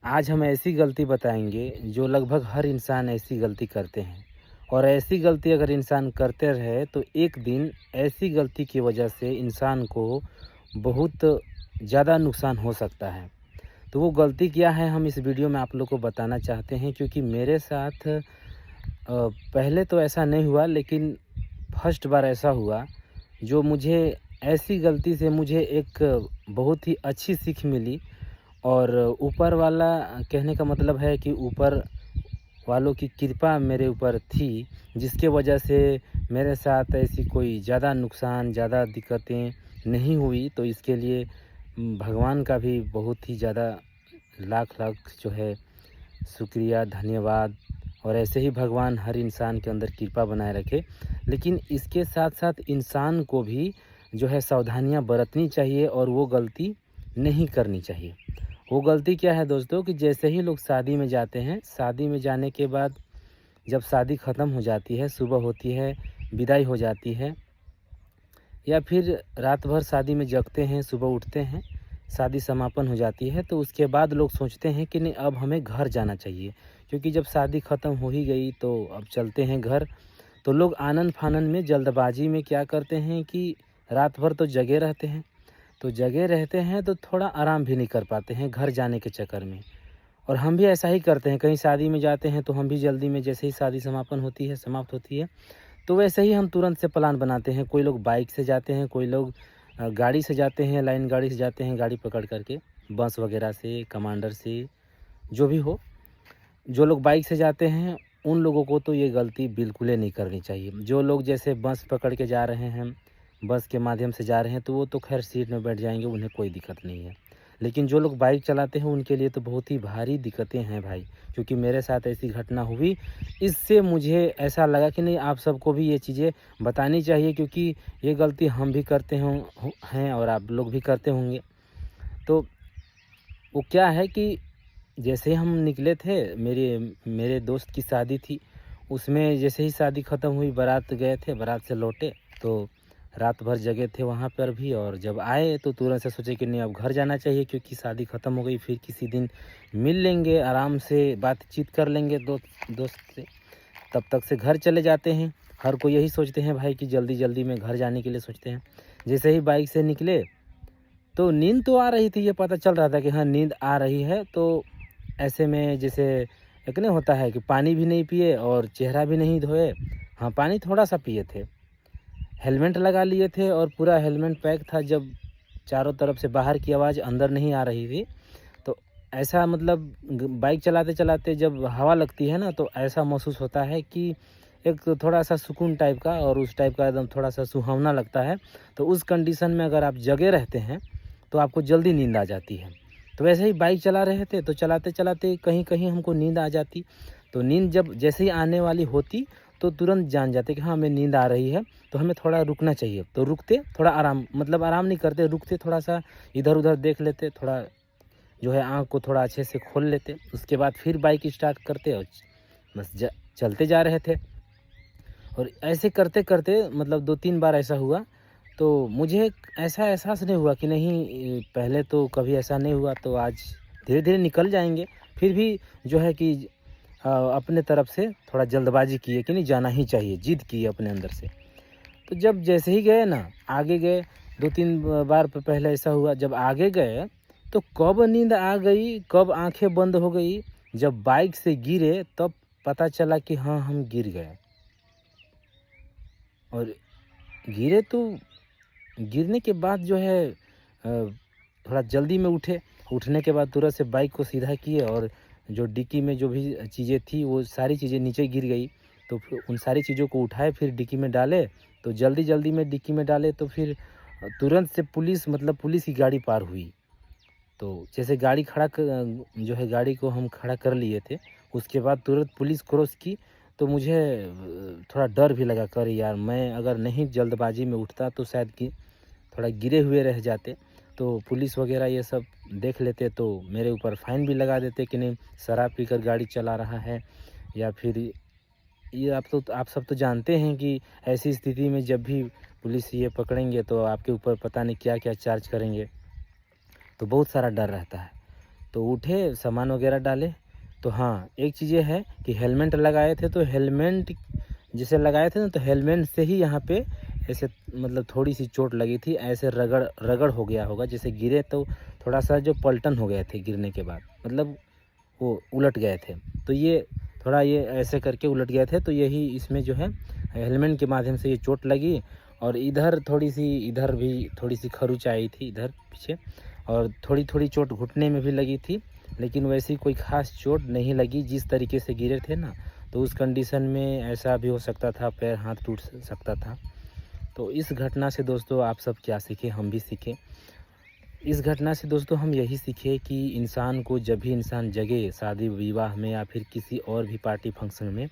आज हम ऐसी गलती बताएंगे जो लगभग हर इंसान ऐसी गलती करते हैं। और ऐसी गलती अगर इंसान करते रहे तो एक दिन ऐसी गलती की वजह से इंसान को बहुत ज़्यादा नुकसान हो सकता है। तो वो गलती क्या है हम इस वीडियो में आप लोग को बताना चाहते हैं, क्योंकि मेरे साथ पहले तो ऐसा नहीं हुआ, लेकिन फर्स्ट बार ऐसा हुआ जो मुझे ऐसी गलती से मुझे एक बहुत ही अच्छी सीख मिली। और ऊपर वाला कहने का मतलब है कि ऊपर वालों की कृपा मेरे ऊपर थी, जिसके वजह से मेरे साथ ऐसी कोई ज़्यादा नुकसान, ज़्यादा दिक्कतें नहीं हुई। तो इसके लिए भगवान का भी बहुत ही ज़्यादा लाख लाख जो है शुक्रिया, धन्यवाद। और ऐसे ही भगवान हर इंसान के अंदर कृपा बनाए रखे। लेकिन इसके साथ साथ इंसान को भी जो है सावधानियां बरतनी चाहिए और वो गलती नहीं करनी चाहिए। वो गलती क्या है दोस्तों कि जैसे ही लोग शादी में जाते हैं, शादी में जाने के बाद जब शादी ख़त्म हो जाती है, सुबह होती है, विदाई हो जाती है, या फिर रात भर शादी में जगते हैं, सुबह उठते हैं, शादी समापन हो जाती है, तो उसके बाद लोग सोचते हैं कि नहीं अब हमें घर जाना चाहिए, क्योंकि जब शादी ख़त्म हो ही गई तो अब चलते हैं घर। तो लोग आनन फानन में जल्दबाजी में क्या करते हैं कि रात भर तो जगे रहते हैं। तो जगे रहते हैं तो थोड़ा आराम भी नहीं कर पाते हैं घर जाने के चक्कर में। और हम भी ऐसा ही करते हैं, कहीं शादी में जाते हैं तो हम भी जल्दी में, जैसे ही शादी समापन होती है, समाप्त होती है, तो वैसे ही हम तुरंत से प्लान बनाते हैं। कोई लोग बाइक से जाते हैं, कोई लोग गाड़ी से जाते हैं, लाइन गाड़ी से जाते हैं, गाड़ी पकड़ करके, बस वगैरह से, कमांडर से, जो भी हो। जो लोग बाइक से जाते हैं उन लोगों को तो ये गलती बिल्कुल ही नहीं करनी चाहिए। जो लोग जैसे बस पकड़ के जा रहे हैं, बस के माध्यम से जा रहे हैं, तो वो तो खैर सीट में बैठ जाएंगे, उन्हें कोई दिक्कत नहीं है। लेकिन जो लोग बाइक चलाते हैं उनके लिए तो बहुत ही भारी दिक्कतें हैं भाई, क्योंकि मेरे साथ ऐसी घटना हुई। इससे मुझे ऐसा लगा कि नहीं, आप सबको भी ये चीज़ें बतानी चाहिए, क्योंकि ये गलती हम भी करते हैं और आप लोग भी करते होंगे। तो वो क्या है कि जैसे हम निकले थे, मेरे मेरे दोस्त की शादी थी, उसमें जैसे ही शादी ख़त्म हुई, बारात गए थे, बारात से लौटे तो रात भर जगे थे वहाँ पर भी। और जब आए तो तुरंत से सोचे कि नहीं अब घर जाना चाहिए, क्योंकि शादी ख़त्म हो गई, फिर किसी दिन मिल लेंगे, आराम से बातचीत कर लेंगे दोस्त दोस्त से। तब तक से घर चले जाते हैं। हर कोई यही सोचते हैं भाई कि जल्दी जल्दी में घर जाने के लिए सोचते हैं। जैसे ही बाइक से निकले तो नींद तो आ रही थी, ये पता चल रहा था कि हाँ नींद आ रही है। तो ऐसे में जैसे एक नहीं होता है कि पानी भी नहीं पिए और चेहरा भी नहीं धोए। हाँ, पानी थोड़ा-सा पिए थे। हेलमेट लगा लिए थे और पूरा हेलमेट पैक था। जब चारों तरफ से बाहर की आवाज़ अंदर नहीं आ रही थी, तो ऐसा मतलब बाइक चलाते-चलाते जब हवा लगती है ना, तो ऐसा महसूस होता है कि एक थोड़ा-सा सुकून टाइप का, और उस टाइप का एकदम थोड़ा-सा सुहावना लगता है। तो उस कंडीशन में अगर आप जगे रहते हैं, तो आपको जल्दी नींद आ जाती है। तो वैसे ही बाइक चला रहे थे, तो चलाते-चलाते कहीं-कहीं हमको नींद आ जाती। तो नींद जब जैसे ही आने वाली होती, तो तुरंत जान जाते कि हाँ, हमें नींद आ रही है, तो हमें थोड़ा रुकना चाहिए। तो रुकते, थोड़ा आराम, मतलब आराम नहीं करते, रुकते, थोड़ा-सा इधर-उधर देख लेते, थोड़ा जो है आँख को थोड़ा अच्छे से खोल लेते। उसके बाद फिर बाइक स्टार्ट करते और बस चलते जा रहे थे। और ऐसे करते-करते मतलब 2-3 बार ऐसा हुआ, तो मुझे एक ऐसा एहसास नहीं हुआ कि नहीं पहले तो कभी ऐसा नहीं हुआ, तो आज धीरे-धीरे निकल जाएँगे। फिर भी जो है कि अपने तरफ से थोड़ा जल्दबाज़ी किए कि नहीं जाना ही चाहिए, ज़िद की अपने अंदर से। तो जब जैसे ही गए ना, आगे गए, 2-3 बार पहले ऐसा हुआ, जब आगे गए, तो कब नींद आ गई, कब आँखें बंद हो गई, जब बाइक से गिरे तब पता चला कि हाँ, हम गिर गए। और गिरे तो गिरने के बाद जो है थोड़ा जल्दी में उठे। उठने के बाद तुरंत से बाइक को सीधा किए और जो डिक्की में जो भी चीज़ें थी वो सारी चीज़ें नीचे गिर गई। तो फिर उन सारी चीज़ों को उठाए, फिर डिक्की में डाले। तो जल्दी-जल्दी में डिक्की में डाले तो फिर तुरंत से पुलिस, मतलब पुलिस की गाड़ी पार हुई। तो जैसे गाड़ी खड़ा जो है गाड़ी को हम खड़ा कर लिए थे, उसके बाद तुरंत पुलिस क्रॉस की। तो मुझे थोड़ा डर भी लगा कर यार, मैं अगर नहीं जल्दबाजी में उठता तो शायद कि थोड़ा गिरे हुए रह जाते। तो पुलिस वगैरह ये सब देख लेते तो मेरे ऊपर फ़ाइन भी लगा देते कि नहीं शराब पीकर गाड़ी चला रहा है। या फिर ये आप सब तो जानते हैं कि ऐसी स्थिति में जब भी पुलिस ये पकड़ेंगे तो आपके ऊपर पता नहीं क्या-क्या चार्ज करेंगे। तो बहुत सारा डर रहता है। तो उठे, सामान वगैरह डाले। तो हाँ, एक चीज़ ये है कि हेलमेट लगाए थे, तो हेलमेट जैसे लगाए थे ना, तो हेलमेट से ही यहाँ पे ऐसे मतलब थोड़ी-सी चोट लगी थी, ऐसे रगड़ रगड़ हो गया होगा। जैसे गिरे तो थोड़ा-सा जो पलटन हो गए थे गिरने के बाद, मतलब वो उलट गए थे। तो ये थोड़ा ये ऐसे करके उलट गए थे, तो यही इसमें जो है हेलमेट के माध्यम से ये चोट लगी। और इधर भी थोड़ी-सी खरोंच आई थी इधर पीछे, और थोड़ी-थोड़ी चोट घुटने में भी लगी थी। लेकिन वैसी कोई ख़ास चोट नहीं लगी। जिस तरीके से गिरे थे ना, तो उस कंडीशन में ऐसा भी हो सकता था, पैर हाथ टूट सकता था। तो इस घटना से दोस्तों आप सब क्या सीखे, हम भी सीखे। इस घटना से दोस्तों हम यही सीखे कि इंसान को जब भी इंसान जगे शादी विवाह में या फिर किसी और भी पार्टी फंक्शन में,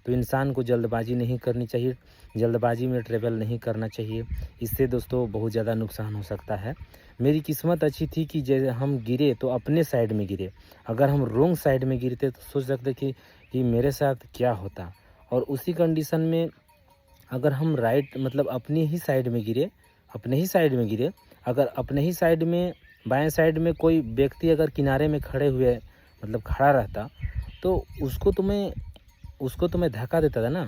तो इंसान को जल्दबाजी नहीं करनी चाहिए, जल्दबाजी में ट्रैवल नहीं करना चाहिए। इससे दोस्तों बहुत ज़्यादा नुकसान हो सकता है। मेरी किस्मत अच्छी थी कि जैसे हम गिरे तो अपने साइड में गिरे। अगर हम रॉन्ग साइड में गिरते तो सोच सकते कि मेरे साथ क्या होता। और उसी कंडीशन में अगर हम राइट मतलब अपने ही साइड में गिरे, अगर अपने ही साइड में बाएं साइड में कोई व्यक्ति अगर किनारे में खड़े हुए मतलब खड़ा रहता, तो उसको तो मैं धक्का देता था ना,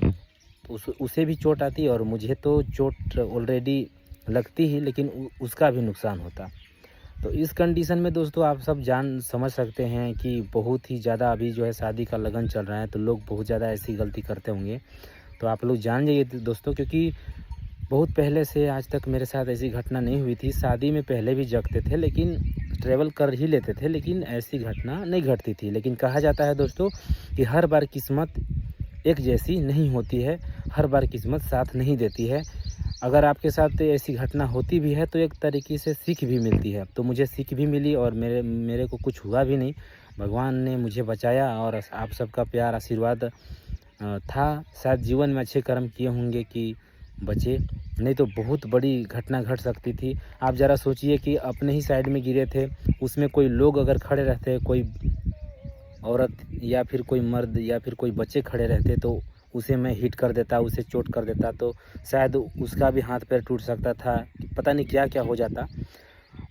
तो उसे भी चोट आती और मुझे तो चोट ऑलरेडी लगती ही, लेकिन उसका भी नुकसान होता। तो इस कंडीशन में दोस्तों आप सब जान समझ सकते हैं कि बहुत ही ज़्यादा अभी जो है शादी का लगन चल रहा है, तो लोग बहुत ज़्यादा ऐसी गलती करते होंगे। तो आप लोग जान जाइए दोस्तों, क्योंकि बहुत पहले से आज तक मेरे साथ ऐसी घटना नहीं हुई थी। शादी में पहले भी जगते थे, लेकिन ट्रैवल कर ही लेते थे, लेकिन ऐसी घटना नहीं घटती थी। लेकिन कहा जाता है दोस्तों कि हर बार किस्मत एक जैसी नहीं होती है, हर बार किस्मत साथ नहीं देती है। अगर आपके साथ ऐसी घटना होती भी है तो एक तरीके से सीख भी मिलती है। तो मुझे सीख भी मिली और मेरे को कुछ हुआ भी नहीं। भगवान ने मुझे बचाया और आप सबका प्यार आशीर्वाद था। शायद जीवन में अच्छे कर्म किए होंगे कि बचे, नहीं तो बहुत बड़ी घटना घट सकती थी। आप ज़रा सोचिए कि अपने ही साइड में गिरे थे, उसमें कोई लोग अगर खड़े रहते, कोई औरत या फिर कोई मर्द या फिर कोई बच्चे खड़े रहते, तो उसे मैं हिट कर देता, उसे चोट कर देता, तो शायद उसका भी हाथ पैर टूट सकता था, पता नहीं क्या-क्या हो जाता।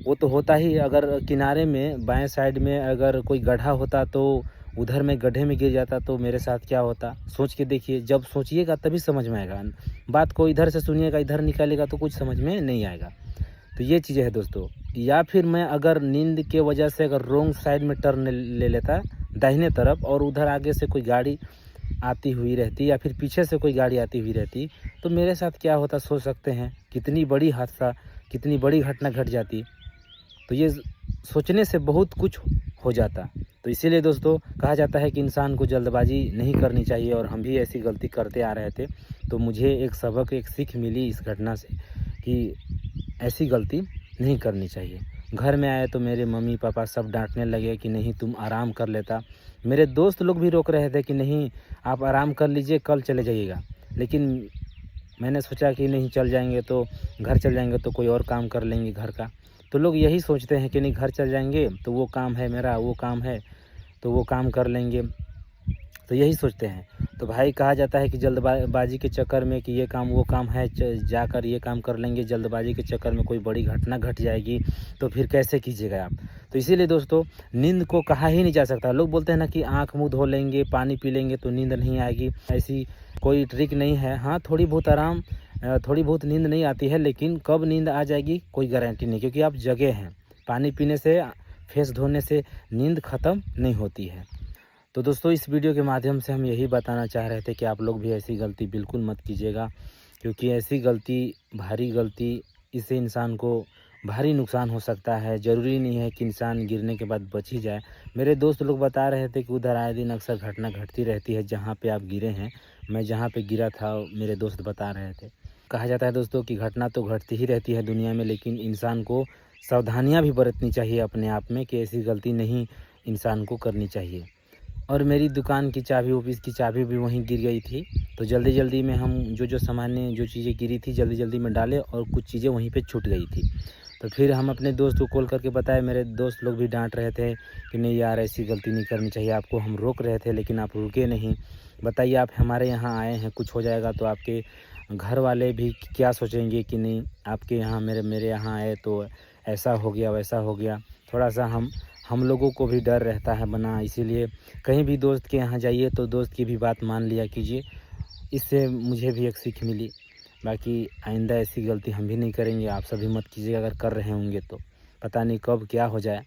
वो तो होता ही। अगर किनारे में बाएं साइड में अगर कोई गड्ढा होता, तो उधर मैं गड्ढे में गिर जाता तो मेरे साथ क्या होता, सोच के देखिए। जब सोचिएगा तभी समझ में आएगा। बात को इधर से सुनिएगा, इधर निकालेगा तो कुछ समझ में नहीं आएगा। तो ये चीज़ें है दोस्तों। या फिर मैं अगर नींद के वजह से अगर रॉन्ग साइड में टर्न ले लेता दाहिने तरफ, और उधर आगे से कोई गाड़ी आती हुई रहती या फिर पीछे से कोई गाड़ी आती हुई रहती, तो मेरे साथ क्या होता सोच सकते हैं। कितनी बड़ी हादसा, कितनी बड़ी घटना घट जाती। तो ये सोचने से बहुत कुछ हो जाता। तो इसीलिए दोस्तों कहा जाता है कि इंसान को जल्दबाजी नहीं करनी चाहिए, और हम भी ऐसी गलती करते आ रहे थे। तो मुझे एक सबक, एक सीख मिली इस घटना से कि ऐसी गलती नहीं करनी चाहिए। घर में आए तो मेरे मम्मी पापा सब डांटने लगे कि नहीं तुम आराम कर लेता। मेरे दोस्त लोग भी रोक रहे थे कि नहीं आप आराम कर लीजिए, कल चले जाइएगा। लेकिन मैंने सोचा कि नहीं, चल जाएंगे तो घर चल जाएंगे तो कोई और काम कर लेंगे घर का। तो लोग यही सोचते हैं कि नहीं घर चल जाएंगे तो वो काम है मेरा, वो काम है तो वो काम कर लेंगे, तो यही सोचते हैं। तो भाई कहा जाता है कि जल्दबाजी के चक्कर में कि ये काम वो काम है, जाकर ये काम कर लेंगे, जल्दबाजी के चक्कर में कोई बड़ी घटना घट जाएगी तो फिर कैसे कीजिएगा आप। तो इसीलिए दोस्तों नींद को कहा ही नहीं जा सकता। लोग बोलते हैं ना कि आँख मुँह धो लेंगे, पानी पी लेंगे तो नींद नहीं आएगी, ऐसी कोई ट्रिक नहीं है। हाँ, थोड़ी बहुत नींद नहीं आती है, लेकिन कब नींद आ जाएगी कोई गारंटी नहीं, क्योंकि आप जगे हैं। पानी पीने से, फेस धोने से नींद ख़त्म नहीं होती है। तो दोस्तों इस वीडियो के माध्यम से हम यही बताना चाह रहे थे कि आप लोग भी ऐसी गलती बिल्कुल मत कीजिएगा, क्योंकि ऐसी गलती, भारी गलती, इससे इंसान को भारी नुकसान हो सकता है। ज़रूरी नहीं है कि इंसान गिरने के बाद बच ही जाए। मेरे दोस्त लोग बता रहे थे कि उधर आए दिन अक्सर घटना घटती रहती है जहाँ पे आप गिरे हैं। मैं जहाँ पे गिरा था मेरे दोस्त बता रहे थे। कहा जाता है दोस्तों कि घटना तो घटती ही रहती है दुनिया में, लेकिन इंसान को सावधानियाँ भी बरतनी चाहिए अपने आप में कि ऐसी गलती नहीं इंसान को करनी चाहिए। और मेरी दुकान की चाबी, ऑफिस की चाबी भी वहीं गिर गई थी। तो जल्दी-जल्दी में हम जो सामान्य जो चीज़ें गिरी थी जल्दी-जल्दी में डाले, और कुछ चीज़ें वहीं पे छूट गई थी। तो फिर हम अपने दोस्त को कॉल करके बताए। मेरे दोस्त लोग भी डांट रहे थे कि नहीं यार ऐसी गलती नहीं करनी चाहिए, आपको हम रोक रहे थे लेकिन आप रुके नहीं। बताइए आप हमारे यहाँ आए हैं, कुछ हो जाएगा तो आपके घर वाले भी क्या सोचेंगे कि नहीं आपके यहाँ मेरे यहाँ आए तो ऐसा हो गया वैसा हो गया। थोड़ा सा हम लोगों को भी डर रहता है बना, इसीलिए कहीं भी दोस्त के यहाँ जाइए तो दोस्त की भी बात मान लिया कीजिए। इससे मुझे भी एक सीख मिली। बाकी आइंदा ऐसी गलती हम भी नहीं करेंगे, आप सभी मत कीजिएगा अगर कर रहे होंगे तो। पता नहीं कब क्या हो जाए।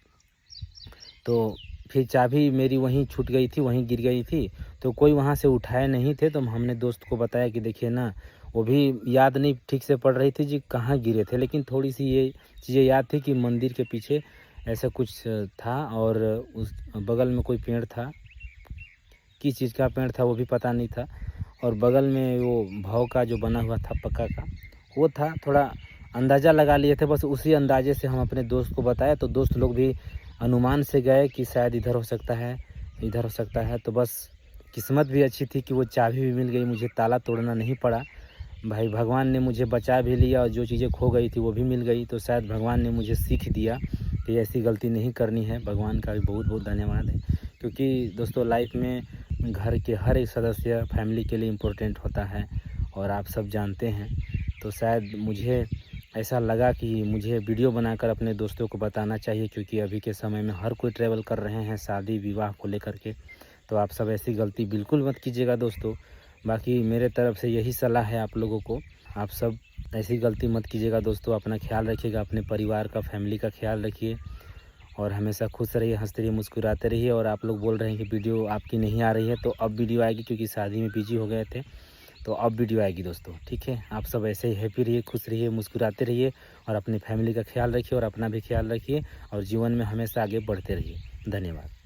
तो फिर चाबी मेरी वहीं छूट गई थी, वहीं गिर गई थी, तो कोई वहाँ से उठाए नहीं थे, तो हमने दोस्त को बताया कि देखिए ना, वो भी याद नहीं ठीक से पड़ रही थी जी कहाँ गिरे थे, लेकिन थोड़ी-सी ये चीज़ें याद थी कि मंदिर के पीछे ऐसा कुछ था और उस बगल में कोई पेड़ था, किस चीज़ का पेड़ था वो भी पता नहीं था और बगल में वो भाव का जो बना हुआ था पक्का का, वो था। थोड़ा अंदाज़ा लगा लिए थे, बस उसी अंदाज़े से हम अपने दोस्त को बताया, तो दोस्त लोग भी अनुमान से गए कि शायद इधर हो सकता है, इधर हो सकता है। तो बस किस्मत भी अच्छी थी कि वो चाबी भी मिल गई, मुझे ताला तोड़ना नहीं पड़ा। भाई भगवान ने मुझे बचा भी लिया और जो चीज़ें खो गई थी वो भी मिल गई, तो शायद भगवान ने मुझे सीख दिया कि ऐसी गलती नहीं करनी है। भगवान का भी बहुत-बहुत धन्यवाद है, क्योंकि दोस्तों लाइफ में घर के हर एक सदस्य फैमिली के लिए इम्पोर्टेंट होता है और आप सब जानते हैं। तो शायद मुझे ऐसा लगा कि मुझे वीडियो बनाकर अपने दोस्तों को बताना चाहिए, क्योंकि अभी के समय में हर कोई ट्रैवल कर रहे हैं शादी विवाह को लेकर के। तो आप सब ऐसी गलती बिल्कुल मत कीजिएगा दोस्तों। बाकी मेरे तरफ से यही सलाह है आप लोगों को, आप सब ऐसी गलती मत कीजिएगा दोस्तों। अपना ख्याल रखिएगा, अपने परिवार का, फैमिली का ख्याल रखिए और हमेशा खुश रहिए, हँसते रहिए, मुस्कुराते रहिए। और आप लोग बोल रहे हैं कि वीडियो आपकी नहीं आ रही है, तो अब वीडियो आएगी, क्योंकि शादी में बिजी हो गए थे, तो अब वीडियो आएगी दोस्तों, ठीक है। आप सब ऐसे ही हैप्पी रहिए, खुश रहिए, मुस्कुराते रहिए और अपनी फैमिली का ख्याल रखिए और अपना भी ख्याल रखिए और जीवन में हमेशा आगे बढ़ते रहिए। धन्यवाद।